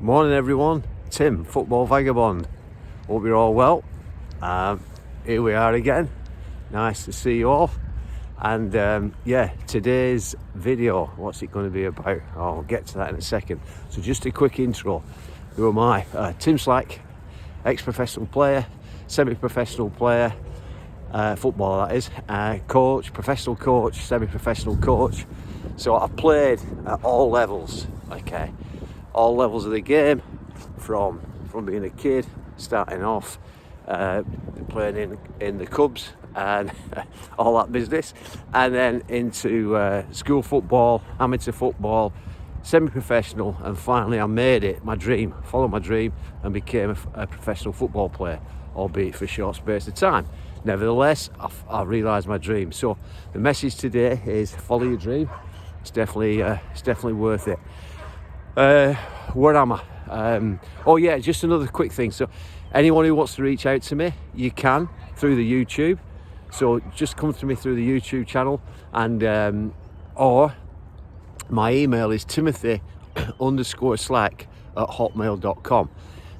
Morning everyone, Tim, Football Vagabond. Hope you're all well. Here we are again. Nice to see you all. And today's video, what's it going to be about? I'll get to that in a second. So just a quick intro. Who am I? Tim Slack, ex-professional player, semi-professional player, footballer that is, coach, professional coach, semi-professional coach. So I've played at all levels, okay? All levels of the game, from being a kid, starting off, playing in the Cubs and all that business, and then into school football, amateur football, semi-professional, and finally I made it my dream, followed my dream, and became a professional football player, albeit for a short space of time. Nevertheless, I realised my dream. So the message today is follow your dream. It's definitely worth it. Where am I? Just another quick thing. So anyone who wants to reach out to me, you can through the YouTube. So just come to me through the YouTube channel, and or my email is timothy_slack@hotmail.com.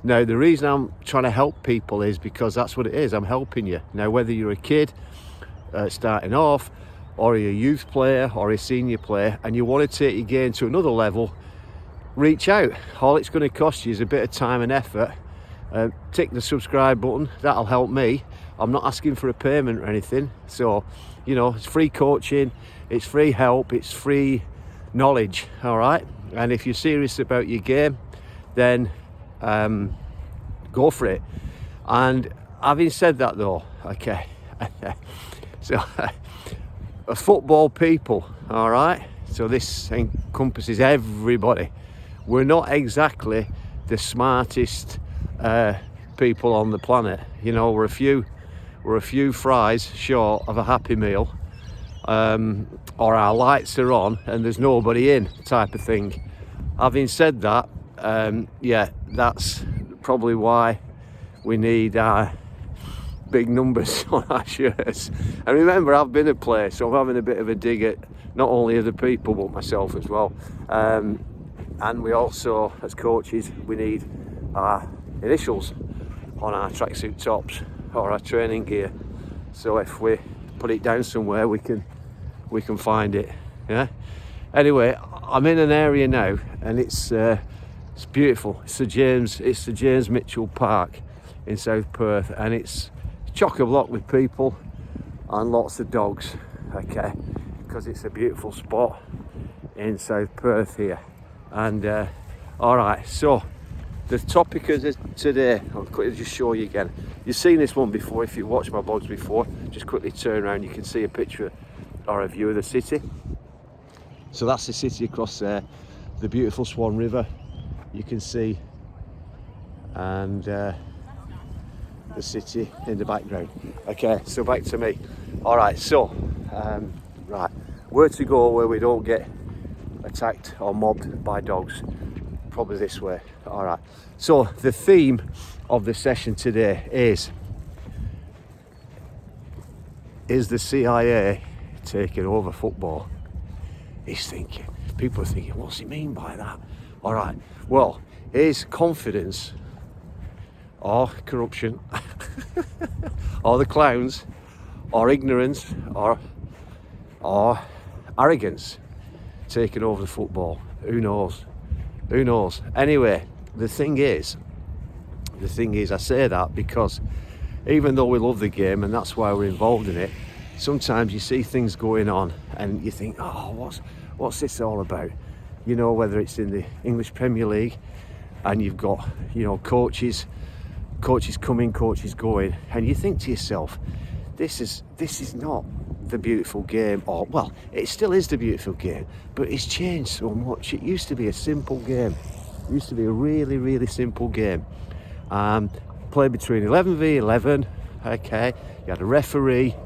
Now the reason I'm trying to help people is because that's what it is. I'm helping you. Now whether you're a kid starting off, or you're a youth player or a senior player, and you want to take your game to another level, reach out. All it's going to cost you is a bit of time and effort. Tick the subscribe button, that'll help me. I'm not asking for a payment or anything. So, it's free coaching, it's free help, it's free knowledge, all right? And if you're serious about your game, then go for it. And having said that though, okay, so football people, all right? So this encompasses everybody. We're not exactly the smartest people on the planet. We're a few fries short of a Happy Meal, or our lights are on and there's nobody in, type of thing. Having said that, that's probably why we need big numbers on our shirts. And remember, I've been a player, so I'm having a bit of a dig at not only other people but myself as well. And we also, as coaches, we need our initials on our tracksuit tops or our training gear. So if we put it down somewhere, we can find it. Yeah. Anyway, I'm in an area now, and it's beautiful. It's the James Mitchell Park in South Perth, and it's chock-a-block with people and lots of dogs. Okay, because it's a beautiful spot in South Perth here. And all right, so the topic of today, I'll quickly just show you again. You've seen this one before if you've watched my blogs before. Just quickly turn around, you can see a picture or a view of the city. So that's the city across there, the beautiful Swan River you can see, and the city in the background. Okay, so back to me. All right, so right, where to go where we don't get attacked or mobbed by dogs? Probably this way. All right, so the theme of the session today is the CIA taking over football? People are thinking, what's he mean by that? All right, well, is confidence or corruption or the clowns or ignorance or arrogance taking over the football? Who knows? Anyway, the thing is I say that because even though we love the game and that's why we're involved in it, sometimes you see things going on and you think, oh, what's this all about? Whether it's in the English Premier League and you've got coaches coming, coaches going, and you think to yourself, this is not the beautiful game. Or, well, it still is the beautiful game, but it's changed so much. It used to be a simple game. It used to be a really, really simple game. Played between 11v11. Okay, you had a referee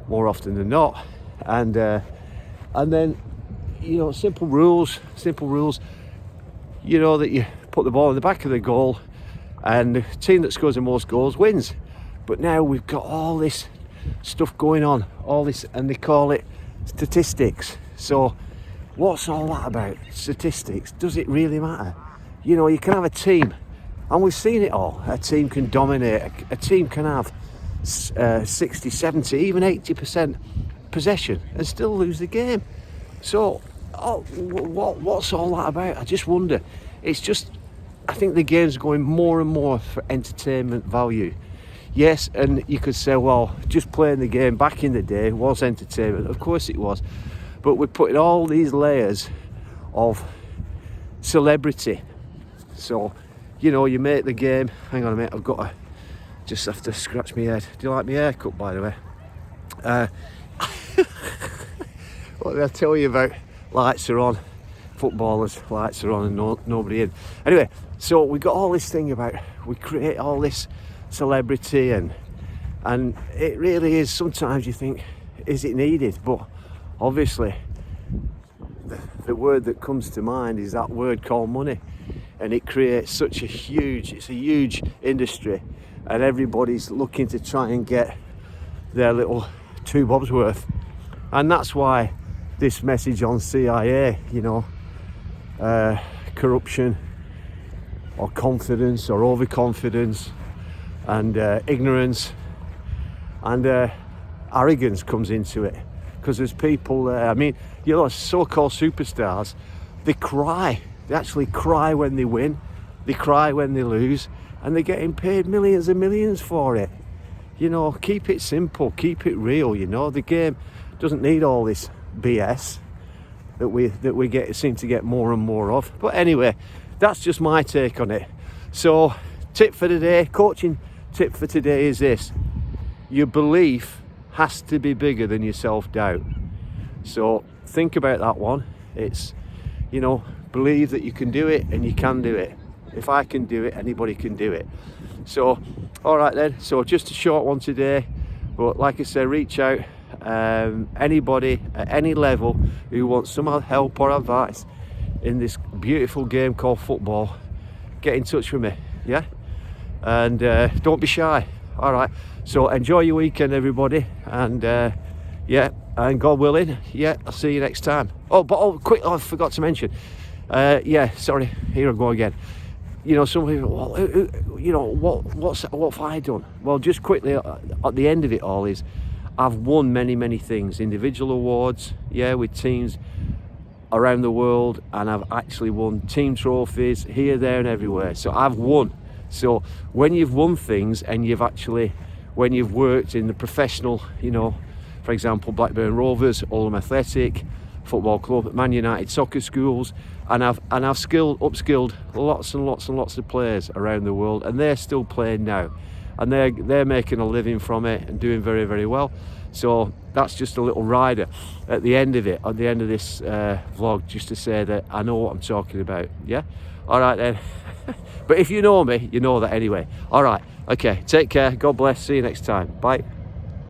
more often than not, and then simple rules. That you put the ball in the back of the goal, and the team that scores the most goals wins. But now we've got all this stuff going on, all this, and they call it statistics. So what's all that about? Statistics, does it really matter? You know, you can have a team, and we've seen it all. A team can dominate, a team can have 60, 70, even 80% possession and still lose the game. So what's all that about? I just wonder. It's just, I think the game's going more and more for entertainment value. Yes, and you could say, well, just playing the game back in the day was entertainment. Of course it was. But we're putting all these layers of celebrity. So, you know, you make the game. Hang on a minute, I've got to just have to scratch my head. Do you like my haircut, by the way? What did I tell you about? Lights are on. Footballers, lights are on and nobody in. Anyway, so we got all this thing about, we create all this celebrity, and it really is, sometimes you think, is it needed? But obviously the word that comes to mind is that word called money, and it creates such a huge industry, and everybody's looking to try and get their little 2 bobs worth. And that's why this message on CIA, you know, corruption or confidence or overconfidence and ignorance and arrogance comes into it, because there's people there. I mean, you know, so-called superstars, they actually cry when they win, they cry when they lose, and they're getting paid millions and millions for it. You know, keep it simple, keep it real. You know, the game doesn't need all this BS that we seem to get more and more of. But anyway, that's just my take on it. So, tip for today, coaching tip for today is this: your belief has to be bigger than your self-doubt. So think about that one. It's, you know, believe that you can do it, and you can do it. If I can do it, anybody can do it. So, all right then. So just a short one today, but like I said, reach out. Anybody at any level who wants some help or advice in this beautiful game called football, get in touch with me. Yeah, and don't be shy. All right, so enjoy your weekend, everybody, and yeah, and God willing, yeah, I'll see you next time. Quick, I forgot to mention, yeah, sorry, here I go again. You know, some people, well, you know, what have I done? Well, just quickly, at the end of it all is, I've won many things, individual awards, yeah, with teams around the world, and I've actually won team trophies here, there and everywhere. So I've won. So when you've won things, and when you've worked in the professional, you know, for example, Blackburn Rovers, Oldham Athletic, Football Club, Man United soccer schools, and I've upskilled lots and lots of players around the world, and they're still playing now, and they're making a living from it and doing very well. So that's just a little rider at the end of it, at the end of this vlog, just to say that I know what I'm talking about. Yeah, all right then. But if you know me, you know that anyway. All right, okay, take care, God bless, see you next time, bye.